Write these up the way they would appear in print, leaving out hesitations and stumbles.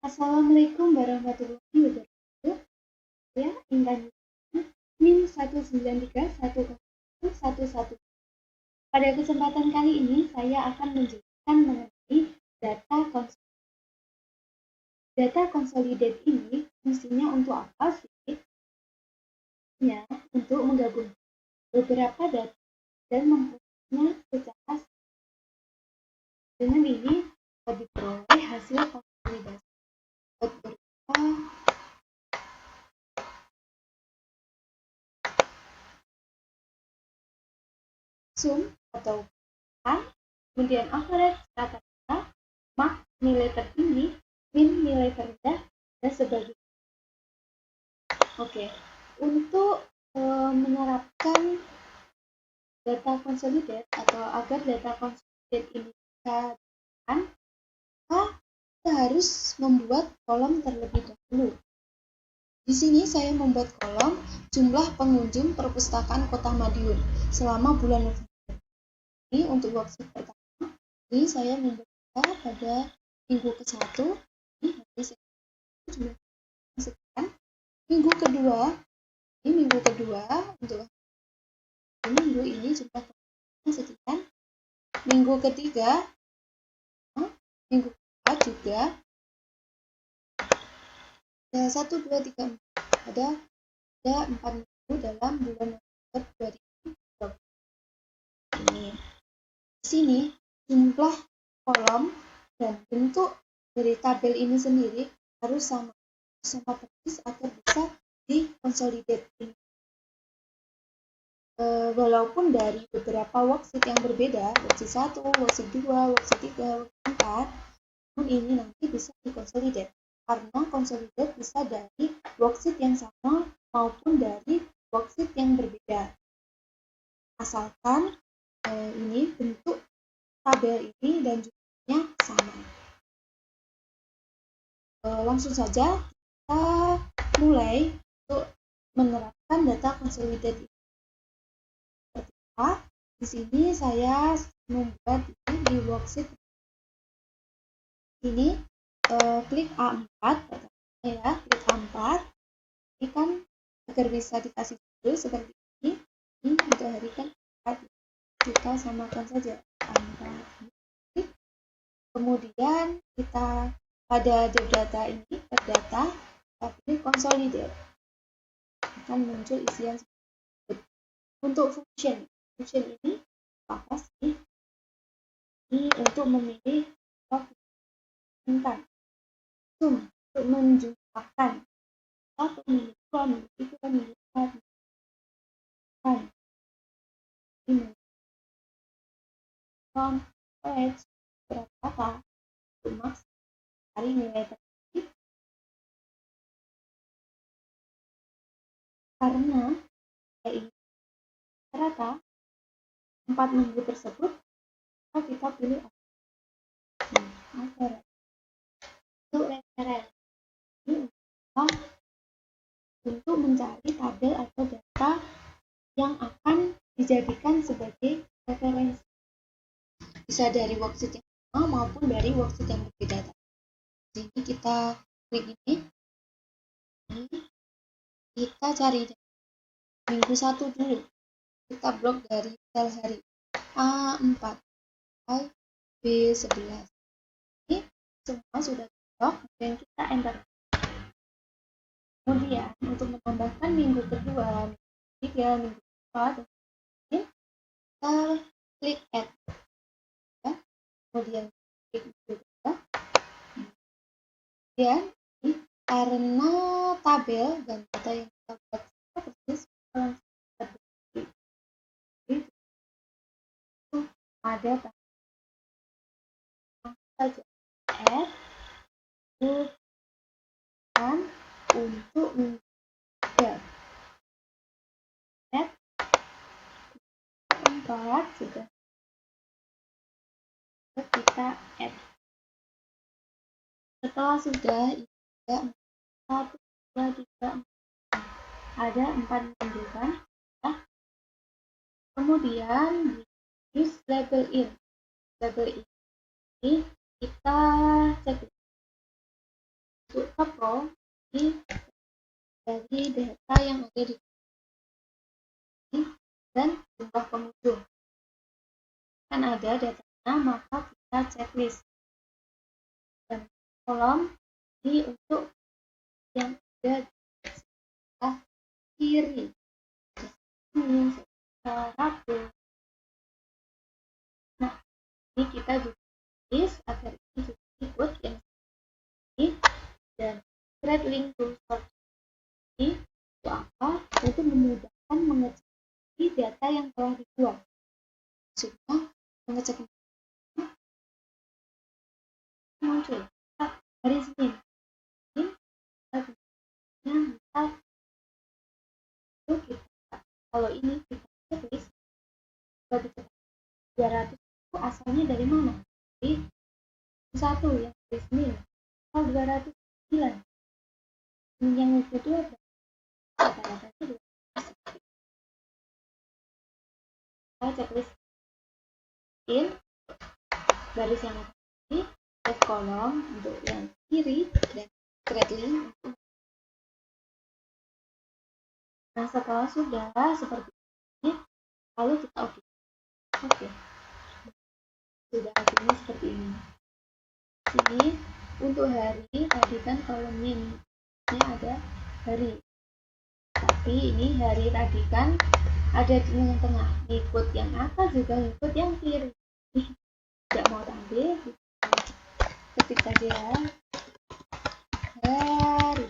Assalamualaikum warahmatullahi wabarakatuh. Saya Intan NIM 1931011. Pada kesempatan kali ini saya akan menjelaskan mengenai data consolidated ini fungsinya untuk apa sih? Ya, untuk menggabungkan beberapa data dan memprosesnya secara dengan ini dapat diperoleh hasil konsolidasi berupa sum atau kan, kemudian average rata-rata, max nilai tertinggi, min nilai terendah, dan sebagainya. Oke, untuk menerapkan data consolidated atau agar data consolidated ini bisa digunakan, kita harus membuat kolom terlebih dahulu. Di sini saya membuat kolom jumlah pengunjung perpustakaan Kota Madiun selama bulan November. Ini untuk worksheet pertama. Ini saya membuka pada minggu ke-1. Ini hari sekian. Minggu kedua untuk minggu ini jumlah pengunjung sekian. Minggu ketiga, minggu keempat juga ada 1, 2, 3, 4. Ada 4 minggu dalam bulan November 2020. Ini. Di sini jumlah kolom dan bentuk dari tabel ini sendiri harus sama persis agar bisa dikonsolidasi. Walaupun dari beberapa worksheet yang berbeda, worksheet 1, worksheet 2, worksheet 3, worksheet 4, namun ini nanti bisa dikonsolidasi karena konsolidasi bisa dari worksheet yang sama maupun dari worksheet yang berbeda. Asalkan ini bentuk tabel ini dan jumlahnya sama. Langsung saja kita mulai untuk menerapkan data consolidated. Seperti apa? Di sini saya membuat ini di worksheet. Ini klik A4 ya, klik A4. Ini kan agar bisa dikasih judul seperti ini. Ini untuk hari kan kita samakan saja A4. Kemudian kita pada data ini, data, tapi consolidate akan muncul isian seperti untuk function ini apa sih? Ini untuk memilih tentang sum untuk menjumlahkan satu memilih dua memilih tiga memilih empat kan ini average berapa max dari nilai tertinggi karena ini rata 4 minggu tersebut kita pilih average untuk referensi ini untuk mencari tabel atau data yang akan dijadikan sebagai referensi, bisa dari worksheet yang sama maupun dari worksheet yang berbeda. Jadi kita klik ini kita cari minggu 1 dulu, kita blok dari sel hari A4 B11. Ini semua sudah blok dan kita enter. Kemudian untuk menambahkan minggu kedua, minggu ketiga, minggu keempat, kita klik add ya. Kemudian klik minggu kedua. Kemudian karena tabel dan data yang kita buat persis ada saja add bukan untuk menjaga add 4 sudah kita add. Setelah sudah ada 1, 2, 3, 4 ada 4 minggu kan ya. Kemudian use label in ini kita cek untuk kepo dari data yang ada di dan jumlah pengunjung. Kan ada datanya, maka kita checklist. Dan kolom ini untuk yang ada di sebelah kiri. Ini satu. Nah, ini kita juga list agar ini juga ikut yang ini dan thread link to source ini untuk apa? Untuk memudahkan mengecek data yang telah dibuat. Maksudnya mengecek muncul hari Senin. Misal itu kita kalau ini kita checklist bagi 200 itu asalnya dari mana? Dari satu yang dari Senin. Kalau 209 yang itu rata-ratanya 200. Kita checklist in garis yang kiri, left kolom untuk yang kiri dan thread link. Nah, setelah sudah seperti ini, lalu kita oke. Sudah hasilnya seperti ini. Sini untuk hari tadi kan kolomnya ini ada hari. Tapi ini hari tadi kan ada di yang tengah. Ikut yang atas juga ikut yang kiri. Tidak mau tampil. Ketik saja hari.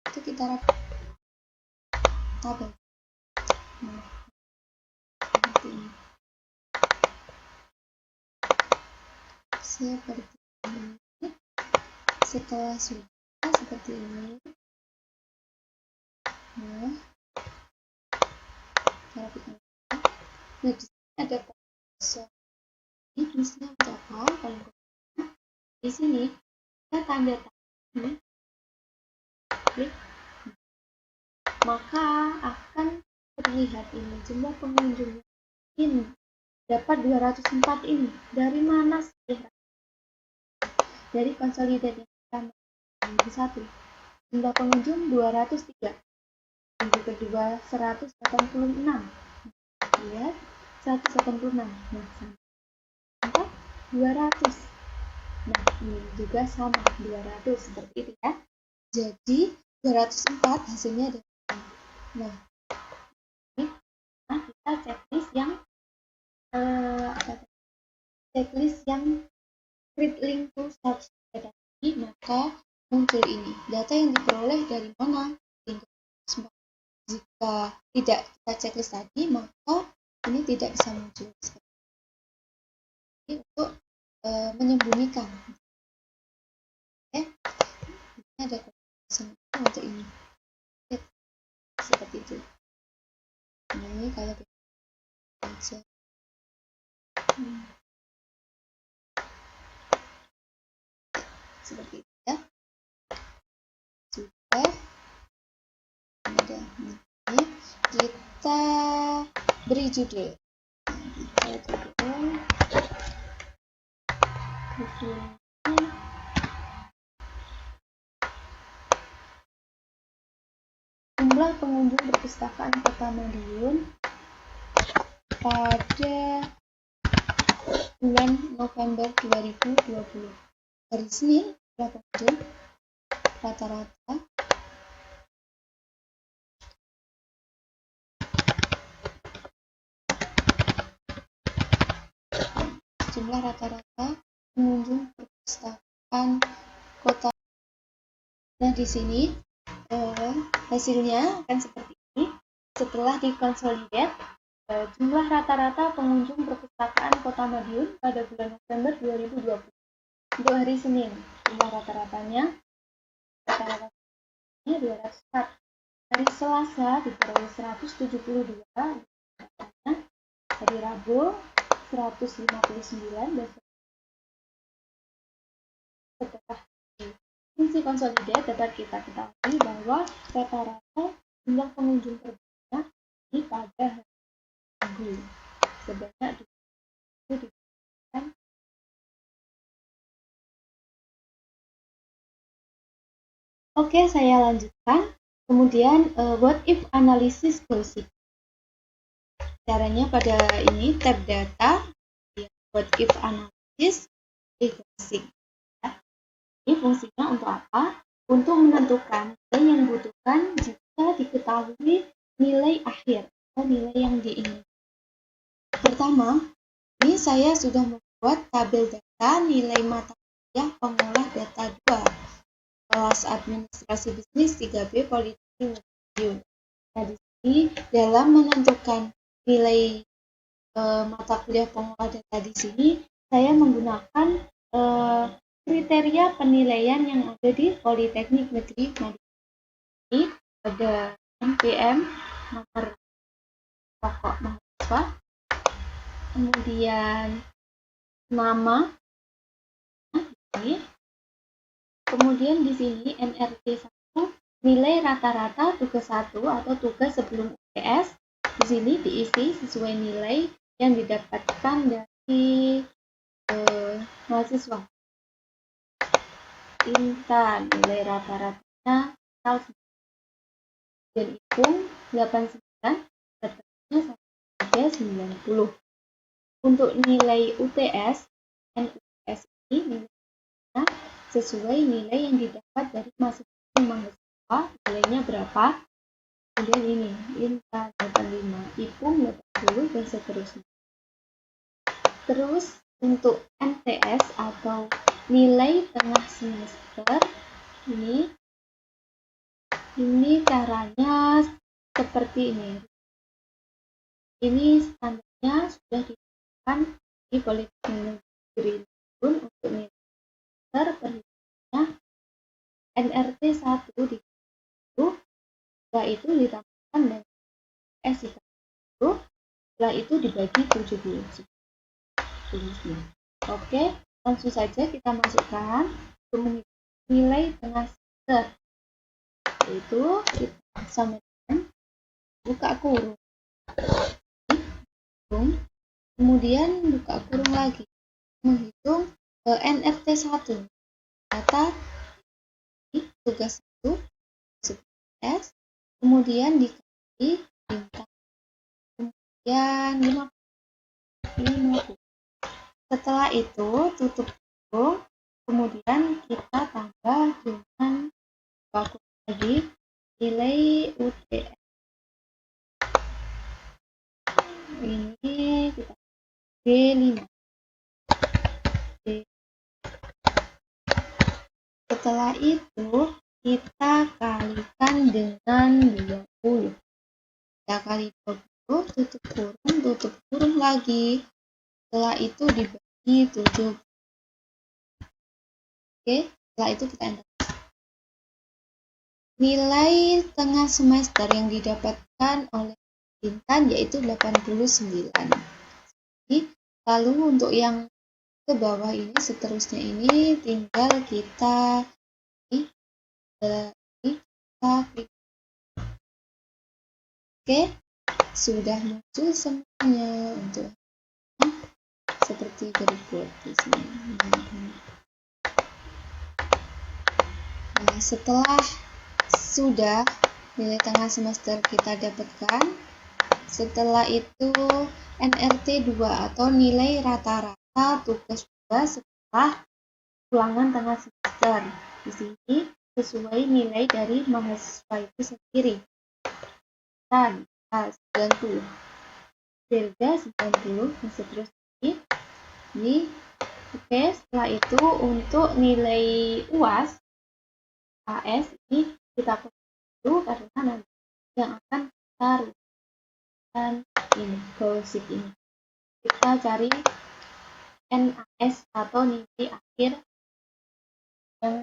Itu kita rapat. Seperti ini. Seperti ini. Setelah sudah seperti ini. Nah, cara kita. Nah, di sini ada kosong. Ini tulisnya apa? Kalau di sini kita tanda tangan. Klik. Maka akan terlihat ini jumlah pengunjung ini dapat 204 ini. Dari mana sih? Dari consolidated yang pertama. Yang satu. Jumlah pengunjung 203. Yang kedua 186. Lihat 186. Nah, sama 200. Nah, ini juga sama 200 seperti itu ya. Jadi 204 hasilnya ada. Nah, ini kita checklist yang checklist yang create link to search data. Maka muncul ini. Data yang diperoleh dari mana? Jika tidak kita checklist tadi, maka ini tidak bisa muncul. Ini untuk menyembunyikan. Oke, ini ada kosong untuk ini. Seperti itu. Ini kalau kita baca seperti itu ya. Juga ada ini kita beri judul. Jumlah pengunjung perpustakaan Kota Madiun pada bulan November 2020. Hari Senin berapa pengunjung? Rata-rata jumlah rata-rata pengunjung perpustakaan Kota. Nah, di sini hasilnya akan seperti ini. Setelah dikonsolidate, jumlah rata-rata pengunjung perpustakaan Kota Madiun pada bulan November 2020. Untuk hari Senin, jumlah rata-ratanya 204. Hari Selasa diperoleh 172, hari Rabu 159, dan setelah fungsi konsolidate dapat kita ketahui bahwa rata-rata jumlah pengunjung terbanyak di pada hari Minggu sebanyak 20 Oke, saya lanjutkan. Kemudian what if analysis closing. Caranya pada ini tab data, what if analysis closing. Ini fungsinya untuk apa? Untuk menentukan nilai yang dibutuhkan jika diketahui nilai akhir atau nilai yang diinginkan. Pertama, ini saya sudah membuat tabel data nilai mata kuliah pengolah data 2 kelas administrasi bisnis 3B Politeknik Madiun. Nah, di sini dalam menentukan nilai mata kuliah pengolah data di sini saya menggunakan kriteria penilaian yang ada di Politeknik Negeri Madiun. Ini ada NPM, nomor pokok mahasiswa, kemudian nama, kemudian di sini NRT 1, nilai rata-rata tugas 1 atau tugas sebelum UTS. Di sini diisi sesuai nilai yang didapatkan dari mahasiswa. Intan nilai rata-ratanya dan hitung 89, datanya 390. Untuk nilai UTS, NUTS ini nilainya sesuai nilai yang didapat dari masing-masing mahasiswa, nilainya berapa. Kemudian ini, Intan 85, IPUM 80, dan seterusnya. Terus untuk MTS atau nilai tengah semester, ini caranya seperti ini. Ini standarnya sudah ditentukan di Politeknik Negeri Madiun untuk nilai semester perhitungannya NRT 1 di 10, setelah itu ditambahkan dengan S di 10, setelah itu dibagi 70. Oke, langsung saja kita masukkan nilai tengah semester, yaitu kita sama dengan buka kurung, kemudian buka kurung lagi, menghitung NRT 1 data tugas 1 S, kemudian dikali bintang, kemudian 50. Setelah itu tutup kurung, kemudian kita tambah dengan buka lagi nilai UTS. Ini kita D5. Setelah itu kita kalikan dengan 20. Kita kali 20, tutup kurung lagi. Setelah itu dibagi 7. Oke, setelah itu kita enter. Nilai tengah semester yang didapatkan oleh Intan yaitu 89. Lalu untuk yang ke bawah ini, seterusnya ini tinggal kita klik. Oke, sudah muncul semuanya untuk seperti berikut di sini. Nah, setelah sudah nilai tengah semester kita dapatkan, setelah itu NRT 2 atau nilai rata-rata tugas 2 setelah ulangan tengah semester. Di sini sesuai nilai dari mahasiswa itu sendiri. Dan 90, Delta 90, dan seterusnya. Ini oke, setelah itu untuk nilai UAS AS ini kita klik dulu karena nanti yang akan kita rumuskan ini goalsheet ini. Kita cari NAS atau nilai akhir yang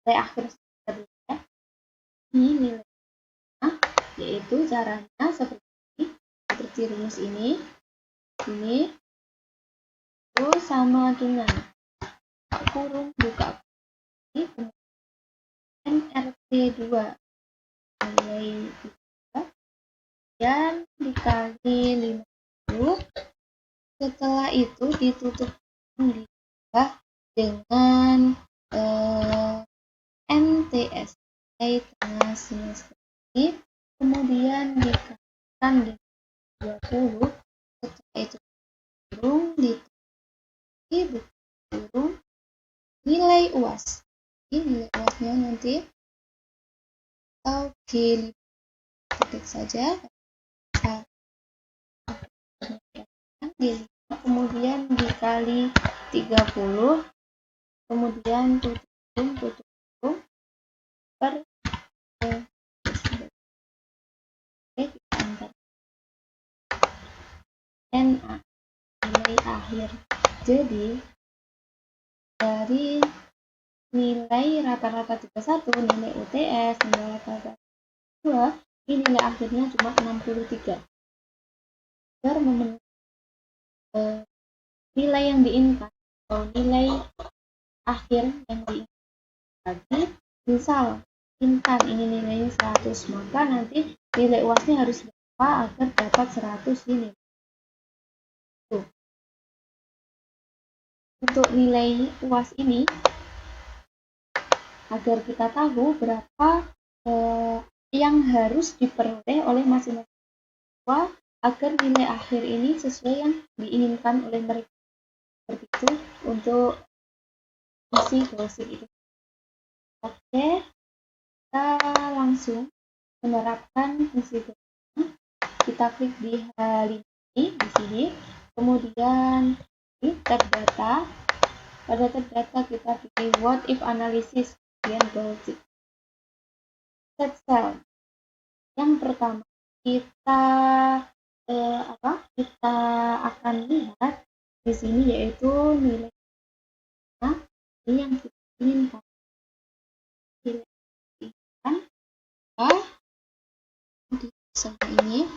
nilai akhir semester ya. Ini nilainya, yaitu caranya seperti rumus ini itu sama dengan kurung buka ini NRT 2 nilai 3 dan dikali 50. Setelah itu ditutup ditambah dengan MTS nilai tengah semester ini, kemudian dikalikan dengan 20, setelah itu kurung dikali kurung nilai UAS. Nilai UASnya nanti atau ketik saja kemudian dikali 30, kemudian tutup per kita enter NA nilai akhir. Jadi dari nilai rata-rata 31, nilai UTS, nilai rata-rata 2, ini nilai akhirnya cuma 63. Agar memenuhi nilai yang diinginkan atau nilai akhir yang diinginkan tadi, misal intan ini nilainya 100, maka nanti nilai UASnya harus berapa agar dapat 100 ini. Untuk nilai UAS ini, agar kita tahu berapa yang harus diperoleh oleh masing-masing siswa agar nilai akhir ini sesuai yang diinginkan oleh mereka. Seperti itu untuk fungsi goalsheet itu. Oke, kita langsung menerapkan fungsi goalsheet. Kita klik di hal ini di sini, kemudian di tab data. Pada tab data kita pilih what if analysis, kemudian goalsheet. Set cell. Yang pertama kita akan lihat di sini yaitu nilai ini yang kita inginkan. Di sana ini,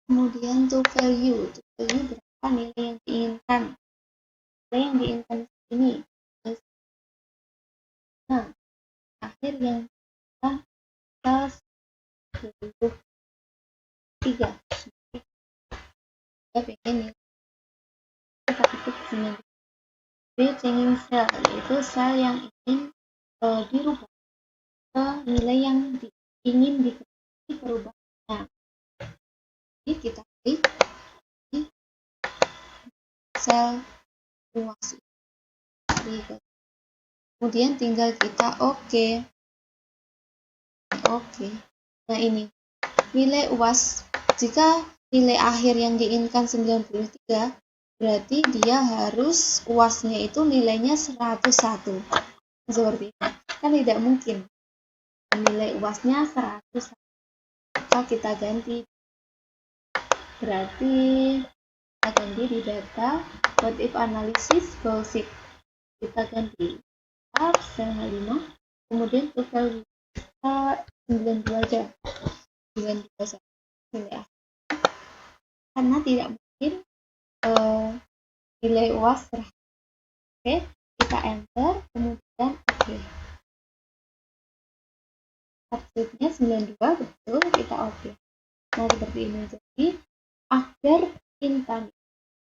kemudian to value berapa nilai yang diinginkan. Nilai yang diinginkan ini. Nah, akhir yang kita 23. Kita pengen ya. Kita ketik sini. Changing cell, yaitu sel yang ingin dirubah ke nilai yang ingin diketahui perubahannya. Jadi kita klik di sel UAS. Kemudian tinggal kita oke. Nah ini nilai UAS. Jika nilai akhir yang diinginkan 93, berarti dia harus UASnya itu nilainya 101. Seperti itu. Kan tidak mungkin nilai UASnya 101. Maka kita ganti. Berarti kita ganti di data what if analysis goalsheet. Kita ganti tab sel 5, kemudian to value kita 92 aja. 92 saja nilai akhir. Karena tidak mungkin nilai UAS 100. Oke, kita enter, kemudian oke. Substitutnya 92, betul, kita oke. Nah, seperti ini. Jadi, agar intan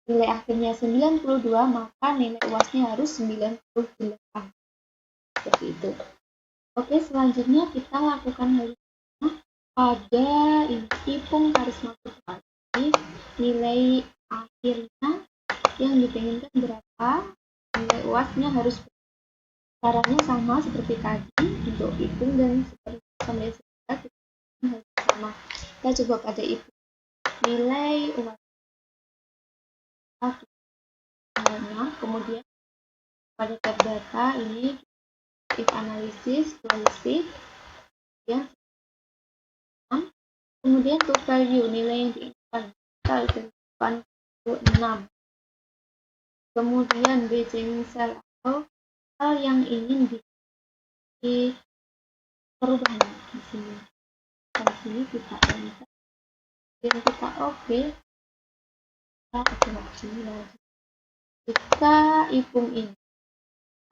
nilai akhirnya 92, maka nilai UASnya harus 98. Seperti itu. Oke, selanjutnya kita lakukan hal ini pada ipung karisma putra. Nilai akhirnya yang diinginkan berapa, nilai UASnya harus caranya sama seperti tadi untuk ipung dan seperti sampai harus sama. Kita coba pada ipung nilai UAS 1, kemudian pada tab data ini if analysis goalsheet ya, kemudian to value nilai yang diinginkan 86, kemudian changing cell atau hal yang ingin di perubahan di sini. Di sini kita enter dan kita oke. Kita coba sini lagi. Jika ipung ini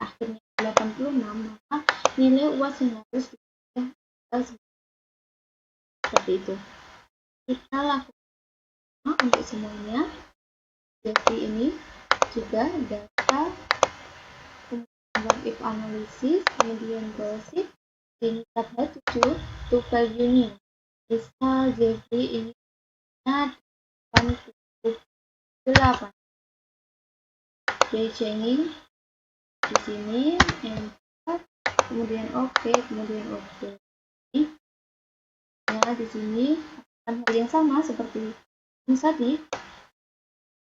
akhirnya 86, maka nilai UAS yang harus seperti itu. Kita lakukan untuk semuanya. Jadi ini juga data what if analysis, kemudian goalsheet, Ini tab H7 to value new. Misal Jeffrey ini 878. Changing di sini enter, kemudian oke, kemudian oke. Nah, di sini akan hal yang sama seperti ini tadi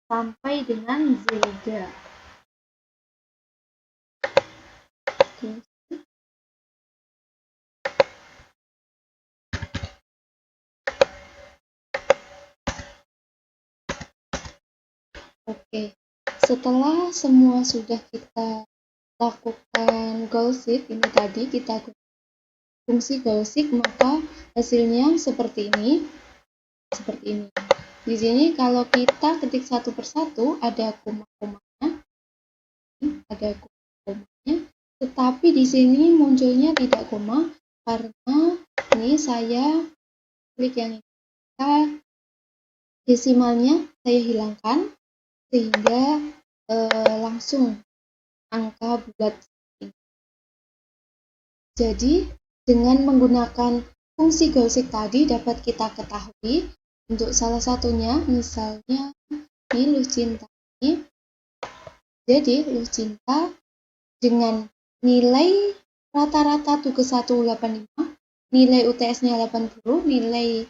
sampai dengan Zelda. Oke, setelah semua sudah kita lakukan goal seek ini tadi, kita fungsi goal seek, maka hasilnya seperti ini. Di sini kalau kita ketik satu persatu ada koma-komanya, tetapi di sini munculnya tidak koma karena ini saya klik yang ini. Desimalnya saya hilangkan sehingga langsung angka bulat ini. Jadi dengan menggunakan fungsi goal seek tadi dapat kita ketahui untuk salah satunya misalnya di Lucinta ini. Jadi Lucinta dengan nilai rata-rata tugas 185, nilai UTS-nya 80, nilai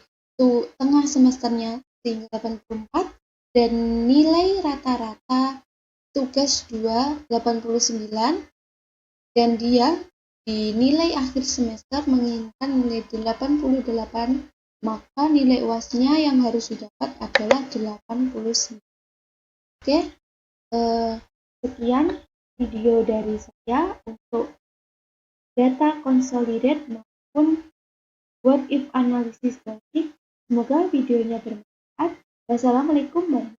tengah semesternya sehingga 84, dan nilai rata-rata tugas 2 89, dan dia di nilai akhir semester menginginkan nilai 88, maka nilai UAS-nya yang harus didapat adalah 89. Oke, sekian video dari saya untuk data consolidate maupun what if analisis basic. Semoga videonya bermanfaat. Wassalamualaikum warahmatullahi wabarakatuh.